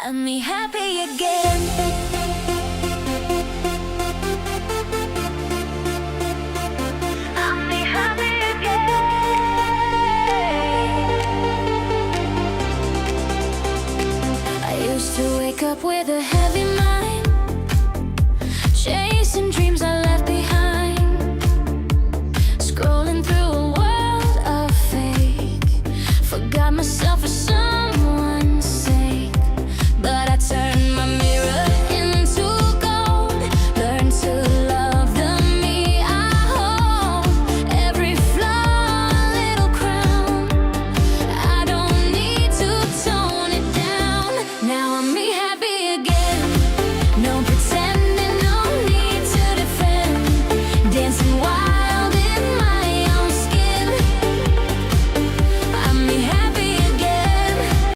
I'm me happy again. I'm me happy again. I used to wake up with a heavy